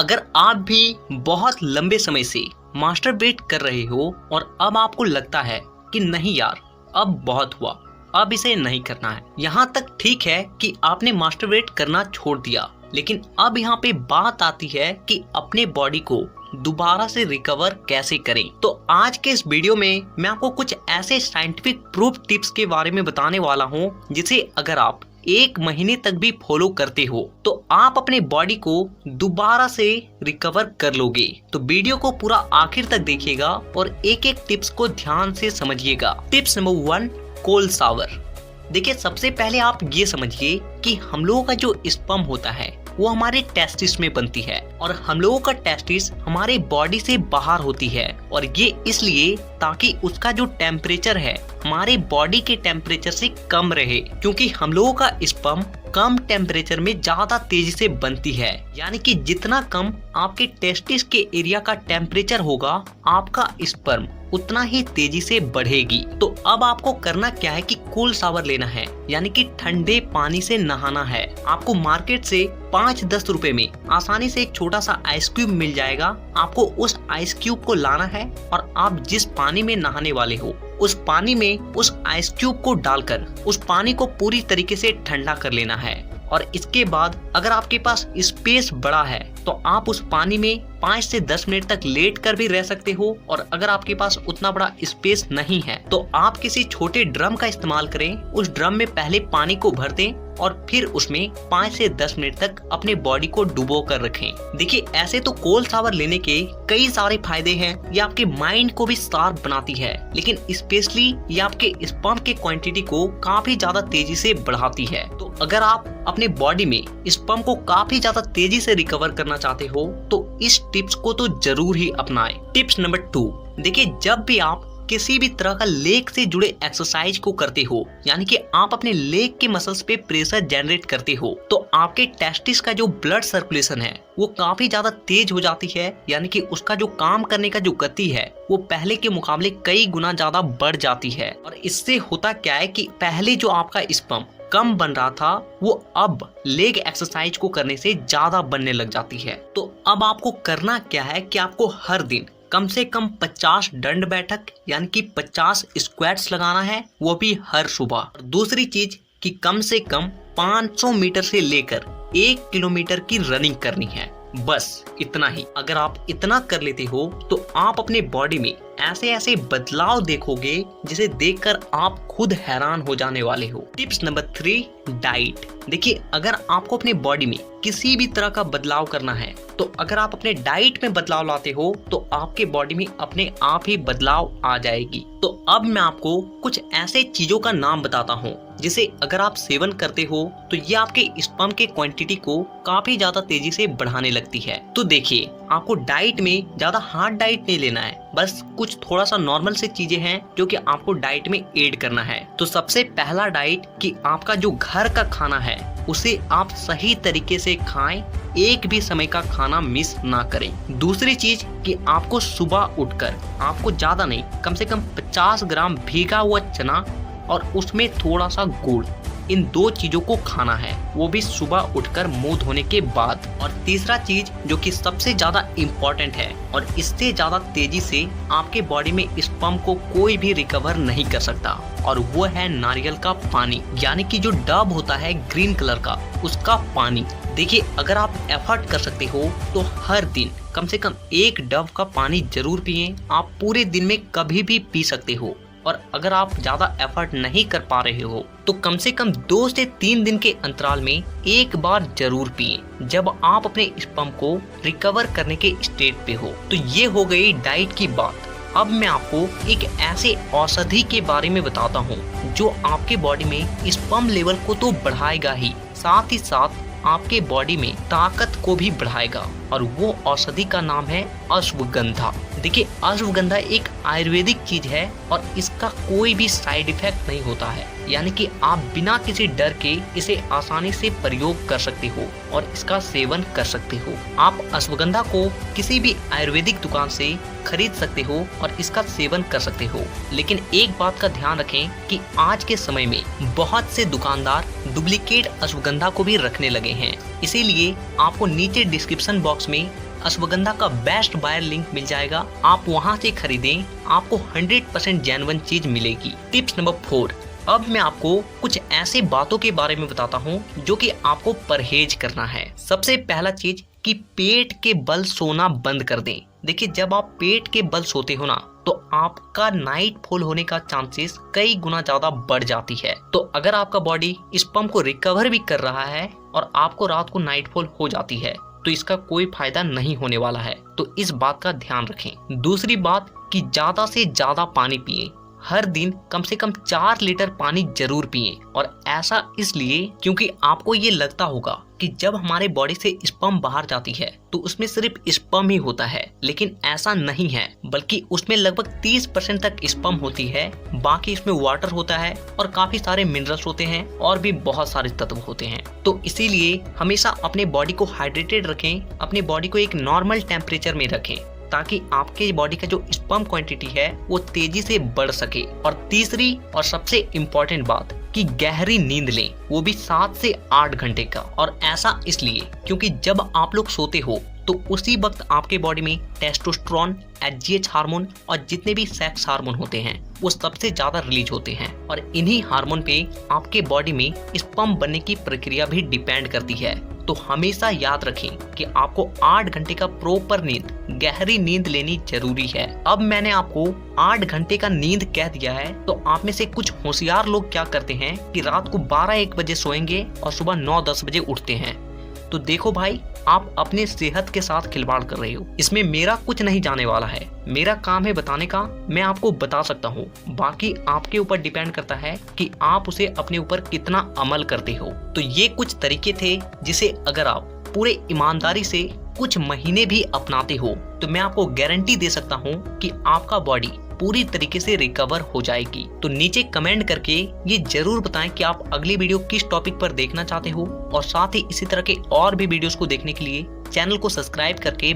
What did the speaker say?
अगर आप भी बहुत लंबे समय से मास्टरबेट कर रहे हो और अब आपको लगता है कि नहीं यार अब बहुत हुआ, अब इसे नहीं करना है, यहाँ तक ठीक है कि आपने मास्टरबेट करना छोड़ दिया, लेकिन अब यहाँ पे बात आती है कि अपने बॉडी को दोबारा से रिकवर कैसे करें। तो आज के इस वीडियो में मैं आपको कुछ ऐसे साइंटिफिक प्रूफ टिप्स के बारे में बताने वाला हूँ जिसे अगर आप 1 महीने तक भी फॉलो करते हो तो आप अपने बॉडी को दोबारा से रिकवर कर लोगे। तो वीडियो को पूरा आखिर तक देखिएगा और एक एक टिप्स को ध्यान से समझिएगा। Tips number 1, cold shower. देखिए, सबसे पहले आप ये समझिए कि हम लोगों का जो स्पर्म होता है वो हमारे टेस्टिस में बनती है और हम लोगों का टेस्टिस हमारे बॉडी से बाहर होती है, और ये इसलिए ताकि उसका जो टेम्परेचर है हमारे बॉडी के टेम्परेचर से कम रहे, क्योंकि हम लोगों का स्पर्म कम टेम्परेचर में ज्यादा तेजी से बनती है। यानी कि जितना कम आपके टेस्टिस के एरिया का टेम्परेचर होगा आपका स्पर्म उतना ही तेजी से बढ़ेगी। तो अब आपको करना क्या है कि कोल्ड शावर लेना है, यानी कि ठंडे पानी से नहाना है। आपको मार्केट से 5-10 रुपए में आसानी से एक छोटा सा आइस क्यूब मिल जाएगा। आपको उस आइस क्यूब को लाना है और आप जिस पानी में नहाने वाले हो उस पानी में उस आइस क्यूब को डालकर उस पानी को पूरी तरीके से ठंडा कर लेना है। और इसके बाद अगर आपके पास स्पेस बड़ा है तो आप उस पानी में 5 से 10 मिनट तक लेट कर भी रह सकते हो, और अगर आपके पास उतना बड़ा स्पेस नहीं है तो आप किसी छोटे ड्रम का इस्तेमाल करें। उस ड्रम में पहले पानी को भर दें और फिर उसमें 5 से 10 मिनट तक अपने बॉडी को डुबो कर रखें। देखिए, ऐसे तो कोल्ड शावर लेने के कई सारे फायदे हैं। ये आपके माइंड को भी शार्प बनाती है, लेकिन स्पेशली ये आपके स्पर्म के क्वांटिटी को काफी ज्यादा तेजी से बढ़ाती है। तो अगर आप अपने बॉडी में स्पर्म को काफी ज्यादा तेजी से रिकवर करना चाहते हो तो इस टिप्स को तो जरूर ही अपनाएं। टिप्स नंबर 2, देखिए, जब भी आप किसी भी तरह का लेग से जुड़े एक्सरसाइज को करते हो, यानी कि आप अपने लेग के मसल्स पे प्रेशर जनरेट करते हो, तो आपके टेस्टिस का जो ब्लड सर्कुलेशन है वो काफी ज्यादा तेज हो जाती है। यानी कि उसका जो काम करने का जो गति है वो पहले के मुकाबले कई गुना ज्यादा बढ़ जाती है। और इससे होता क्या है कि पहले जो आपका स्पर्म कम बन रहा था वो अब लेग एक्सरसाइज को करने से ज्यादा बनने लग जाती है। तो अब आपको करना क्या है कि आपको हर दिन कम से कम 50 दंड बैठक यानी कि 50 स्क्वाट्स लगाना है, वो भी हर सुबह। दूसरी चीज कि कम से कम 500 मीटर से लेकर 1 किलोमीटर की रनिंग करनी है, बस इतना ही। अगर आप इतना कर लेते हो तो आप अपने बॉडी में ऐसे ऐसे बदलाव देखोगे जिसे देखकर आप खुद हैरान हो जाने वाले हो। Tips number 3, diet. देखिए, अगर आपको अपने बॉडी में किसी भी तरह का बदलाव करना है तो अगर आप अपने डाइट में बदलाव लाते हो तो आपके बॉडी में अपने आप ही बदलाव आ जाएगी। तो अब मैं आपको कुछ ऐसे चीजों का नाम बताता हूँ जिसे अगर आप सेवन करते हो तो ये आपके स्पर्म के क्वांटिटी को काफी ज्यादा तेजी से बढ़ाने लगती है। तो देखिए, आपको डाइट में ज्यादा हार्ड डाइट नहीं लेना है, बस कुछ थोड़ा सा नॉर्मल से चीजें हैं जो कि आपको डाइट में ऐड करना है। तो सबसे पहला डाइट कि आपका जो घर का खाना है उसे आप सही तरीके से खाएं, एक भी समय का खाना मिस ना करें। दूसरी चीज कि आपको सुबह उठकर आपको ज्यादा नहीं, कम से कम 50 ग्राम भीगा हुआ चना और उसमें थोड़ा सा गुड़, इन 2 चीजों को खाना है, वो भी सुबह उठकर मुंह धोने के बाद। और तीसरा चीज जो कि सबसे ज्यादा इम्पोर्टेंट है और इससे ज्यादा तेजी से आपके बॉडी में स्पर्म को कोई भी रिकवर नहीं कर सकता, और वो है नारियल का पानी, यानी कि जो डब होता है ग्रीन कलर का, उसका पानी। देखिए, अगर आप एफर्ट कर सकते हो तो हर दिन कम से कम 1 डब का पानी जरूर पिएं। आप पूरे दिन में कभी भी पी सकते हो, और अगर आप ज्यादा एफर्ट नहीं कर पा रहे हो तो कम से कम 2 से 3 दिन के अंतराल में एक बार जरूर पिएं जब आप अपने स्पर्म को रिकवर करने के स्टेज पे हो। तो ये हो गई डाइट की बात। अब मैं आपको एक ऐसे औषधि के बारे में बताता हूँ जो आपके बॉडी में स्पर्म लेवल को तो बढ़ाएगा ही, साथ ही साथ आपके बॉडी में ताकत को भी बढ़ाएगा, और वो औषधि का नाम है अश्वगंधा। देखिए, अश्वगंधा एक आयुर्वेदिक चीज है और इसका कोई भी साइड इफेक्ट नहीं होता है, यानी कि आप बिना किसी डर के इसे आसानी से प्रयोग कर सकते हो और इसका सेवन कर सकते हो। आप अश्वगंधा को किसी भी आयुर्वेदिक दुकान से खरीद सकते हो और इसका सेवन कर सकते हो। लेकिन एक बात का ध्यान रखें कि आज के समय में बहुत से दुकानदार डुप्लीकेट अश्वगंधा को भी रखने लगे हैं, इसीलिए आपको नीचे डिस्क्रिप्शन बॉक्स में अश्वगंधा का बेस्ट बायर लिंक मिल जाएगा, आप वहां से खरीदें, आपको 100% जेन्युइन चीज मिलेगी। टिप्स नंबर 4, अब मैं आपको कुछ ऐसे बातों के बारे में बताता हूँ जो कि आपको परहेज करना है। सबसे पहला चीज कि पेट के बल सोना बंद कर दें। देखिए, जब आप पेट के बल सोते हो ना तो आपका नाइट फॉल होने का चांसेस कई गुना ज्यादा बढ़ जाती है। तो अगर आपका बॉडी इस पंप को रिकवर भी कर रहा है और आपको रात को नाइट फॉल हो जाती है तो इसका कोई फायदा नहीं होने वाला है। तो इस बात का ध्यान रखें। दूसरी बात कि ज्यादा से ज्यादा पानी पिए। हर दिन कम से कम 4 लीटर पानी जरूर पिए। और ऐसा इसलिए क्योंकि आपको ये लगता होगा कि जब हमारे बॉडी से स्पर्म बाहर जाती है तो उसमें सिर्फ स्पर्म ही होता है, लेकिन ऐसा नहीं है, बल्कि उसमें लगभग 30% तक स्पर्म होती है। बाकी इसमें वाटर होता है और काफी सारे मिनरल्स होते हैं और भी बहुत सारे तत्व होते हैं। तो इसीलिए हमेशा अपने बॉडी को हाइड्रेटेड रखें, अपने बॉडी को एक नॉर्मल टेम्परेचर में रखें ताकि आपके बॉडी का जो स्पर्म क्वांटिटी है वो तेजी से बढ़ सके। और तीसरी और सबसे इम्पोर्टेंट बात कि गहरी नींद लें, वो भी 7 से 8 घंटे का। और ऐसा इसलिए क्योंकि जब आप लोग सोते हो तो उसी वक्त आपके बॉडी में टेस्टोस्टेरोन, एचजीएच हार्मोन और जितने भी सेक्स हार्मोन होते हैं वो सबसे ज्यादा रिलीज होते हैं। और इन्हीं हार्मोन पे आपके बॉडी में स्पर्म बनने की प्रक्रिया भी डिपेंड करती है। तो हमेशा याद रखें कि आपको 8 घंटे का प्रॉपर नींद, गहरी नींद लेनी जरूरी है। अब मैंने आपको 8 घंटे का नींद कह दिया है, तो आप में से कुछ होशियार लोग क्या करते हैं कि रात को 12-1 बजे सोएंगे और सुबह 9-10 बजे उठते हैं। तो देखो भाई, आप अपने सेहत के साथ खिलवाड़ कर रहे हो। इसमें मेरा कुछ नहीं जाने वाला है, मेरा काम है बताने का, मैं आपको बता सकता हूँ। बाकी आपके ऊपर डिपेंड करता है कि आप उसे अपने ऊपर कितना अमल करते हो। तो ये कुछ तरीके थे जिसे अगर आप पूरे ईमानदारी से कुछ महीने भी अपनाते हो तो मैं आपको गारंटी दे सकता हूँ कि आपका बॉडी पूरी तरीके से रिकवर हो जाएगी। तो नीचे कमेंट करके ये जरूर बताएं कि आप अगली वीडियो किस टॉपिक पर देखना चाहते हो, और साथ ही इसी तरह के और भी वीडियोस को देखने के लिए चैनल को सब्सक्राइब करके